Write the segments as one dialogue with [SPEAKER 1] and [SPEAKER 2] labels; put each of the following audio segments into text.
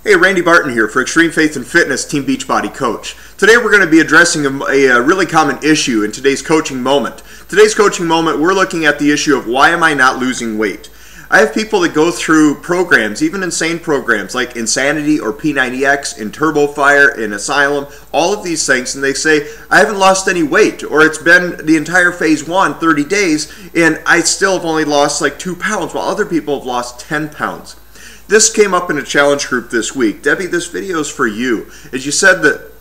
[SPEAKER 1] Hey, Randy Barton here for Extreme Faith and Fitness Team Beachbody Coach. Today we're going to be addressing a really common issue in today's coaching moment. Today's coaching moment, we're looking at the issue of why am I not losing weight? I have people that go through programs, even insane programs like Insanity or P90X, in TurboFire, in Asylum, all of these things, and they say, I haven't lost any weight, or it's been the entire phase 1, 30 days, and I still have only lost like 2 pounds, while other people have lost 10 pounds. This came up in a challenge group this week. Debbie, this video is for you. As you said that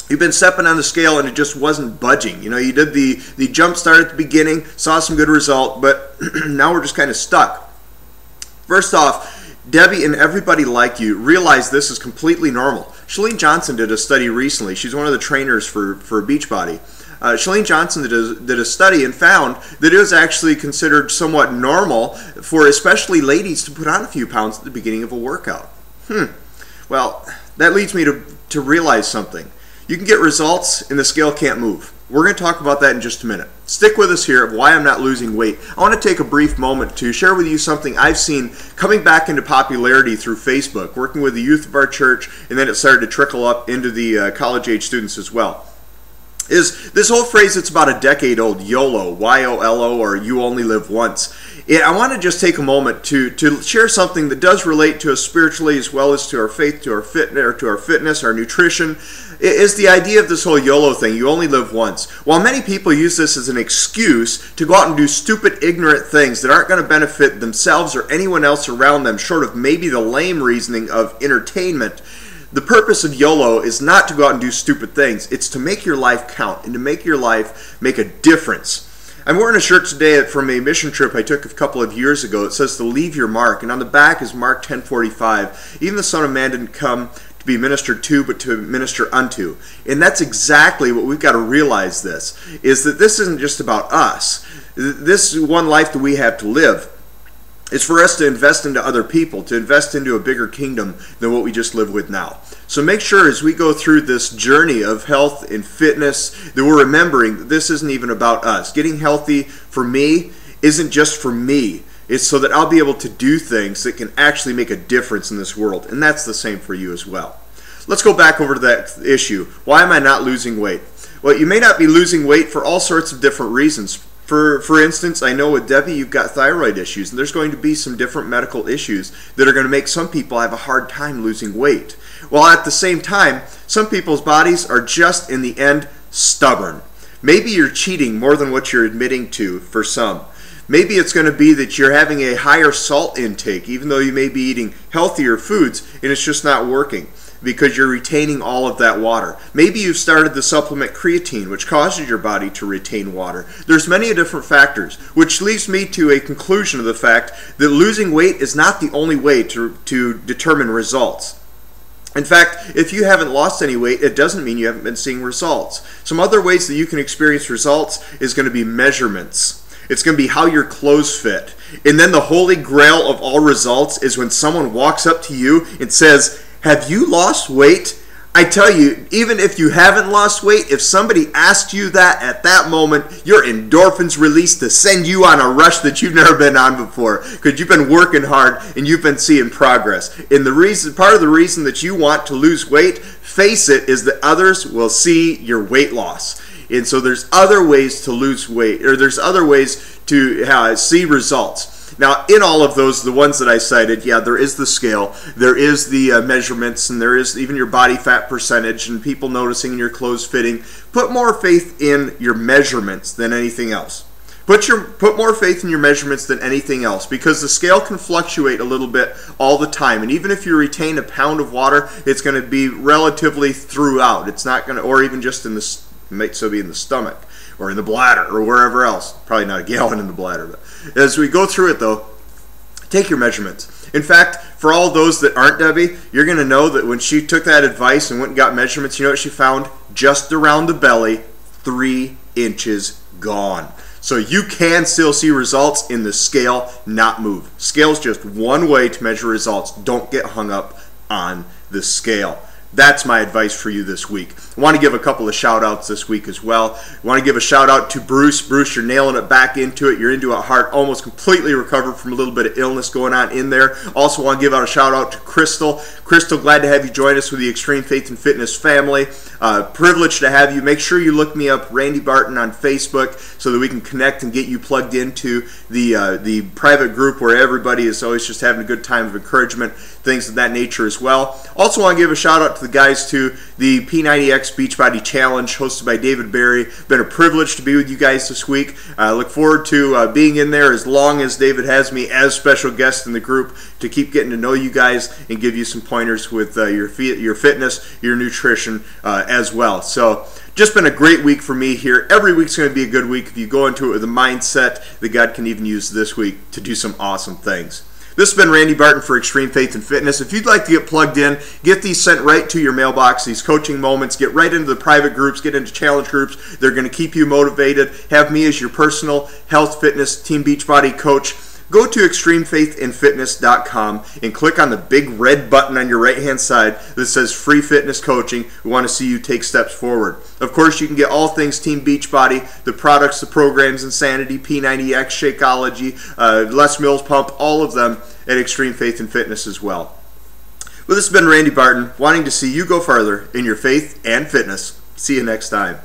[SPEAKER 1] you've been stepping on the scale and it just wasn't budging. You know, you did the jump start at the beginning, saw some good result, but now we're just kind of stuck. First off, Debbie and everybody like you realize this is completely normal. Chalene Johnson did a study recently. She's one of the trainers for Beachbody. Chalene Johnson did a study and found that it was actually considered somewhat normal for especially ladies to put on a few pounds at the beginning of a workout. Well, that leads me to realize something. You can get results and the scale can't move. We're going to talk about that in just a minute. Stick with us here of why I'm not losing weight. I want to take a brief moment to share with you something I've seen coming back into popularity through Facebook, working with the youth of our church, and then it started to trickle up into the college-age students as well. Is this whole phrase that's about a decade old, YOLO, Y-O-L-O, or you only live once. I want to just take a moment to share something that does relate to us spiritually as well as to our faith, to our fitness, our nutrition. It is the idea of this whole YOLO thing, you only live once. While many people use this as an excuse to go out and do stupid, ignorant things that aren't going to benefit themselves or anyone else around them, short of maybe the lame reasoning of entertainment, the purpose of YOLO is not to go out and do stupid things. It's to make your life count and to make your life make a difference. I'm wearing a shirt today from a mission trip I took a couple of years ago. It says to leave your mark, and on the back is Mark 10:45. Even the Son of Man didn't come to be ministered to, but to minister unto. And that's exactly what we've got to realize is that this isn't just about us. This one life that we have to live. It's for us to invest into other people, to invest into a bigger kingdom than what we just live with now. So make sure as we go through this journey of health and fitness that we're remembering that this isn't even about us. Getting healthy for me isn't just for me. It's so that I'll be able to do things that can actually make a difference in this world. And that's the same for you as well. Let's go back over to that issue. Why am I not losing weight? Well, you may not be losing weight for all sorts of different reasons. For instance, I know with Debbie you've got thyroid issues, and there's going to be some different medical issues that are going to make some people have a hard time losing weight. While at the same time, some people's bodies are just, in the end, stubborn. Maybe you're cheating more than what you're admitting to for some. Maybe it's going to be that you're having a higher salt intake, even though you may be eating healthier foods, and it's just not working because you're retaining all of that water. Maybe you've started the supplement creatine, which causes your body to retain water. There's many different factors, which leads me to a conclusion of the fact that losing weight is not the only way to determine results. In fact, if you haven't lost any weight, it doesn't mean you haven't been seeing results. Some other ways that you can experience results is going to be measurements. It's going to be how your clothes fit. And then the holy grail of all results is when someone walks up to you and says, have you lost weight? I tell you, even if you haven't lost weight, if somebody asked you that at that moment, your endorphins release to send you on a rush that you've never been on before because you've been working hard and you've been seeing progress. And part of the reason that you want to lose weight, face it, is that others will see your weight loss. And so there's other ways to lose weight, or there's other ways to see results. Now, in all of those, the ones that I cited, yeah, there is the scale, there is the measurements, and there is even your body fat percentage and people noticing your clothes fitting. Put more faith in your measurements than anything else. Put more faith in your measurements than anything else, because the scale can fluctuate a little bit all the time. And even if you retain a pound of water, it's going to be relatively throughout. It's not going to, or even just in the, might so be in the stomach or in the bladder or wherever else. Probably not a gallon in the bladder. But as we go through it though, take your measurements. In fact, for all those that aren't Debbie, you're going to know that when she took that advice and went and got measurements, you know what she found? Just around the belly, 3 inches gone. So you can still see results in the scale, not move. Scale is just one way to measure results. Don't get hung up on the scale. That's my advice for you this week. I want to give a couple of shout outs this week as well. I want to give a shout out to Bruce. Bruce, you're nailing it back into it. You're into a heart, almost completely recovered from a little bit of illness going on in there. Also want to give out a shout out to Crystal. Crystal, glad to have you join us with the Extreme Faith and Fitness family. Privileged to have you. Make sure you look me up, Randy Barton, on Facebook so that we can connect and get you plugged into the private group where everybody is always just having a good time of encouragement, things of that nature as well. Also want to give a shout out to the guys to the P90X Beachbody Challenge hosted by David Barry. Been a privilege to be with you guys this week. I look forward to being in there as long as David has me as special guest in the group to keep getting to know you guys and give you some pointers with your fitness, your nutrition as well. So just been a great week for me here. Every week's going to be a good week if you go into it with a mindset that God can even use this week to do some awesome things. This has been Randy Barton for Extreme Faith and Fitness. If you'd like to get plugged in, get these sent right to your mailbox, these coaching moments, get right into the private groups, get into challenge groups. They're going to keep you motivated. Have me as your personal health, fitness, Team Beachbody coach. Go to extremefaithandfitness.com and click on the big red button on your right-hand side that says Free Fitness Coaching. We want to see you take steps forward. Of course, you can get all things Team Beachbody, the products, the programs, Insanity, P90X, Shakeology, Les Mills Pump, all of them at Extreme Faith and Fitness as well. Well, this has been Randy Barton, wanting to see you go further in your faith and fitness. See you next time.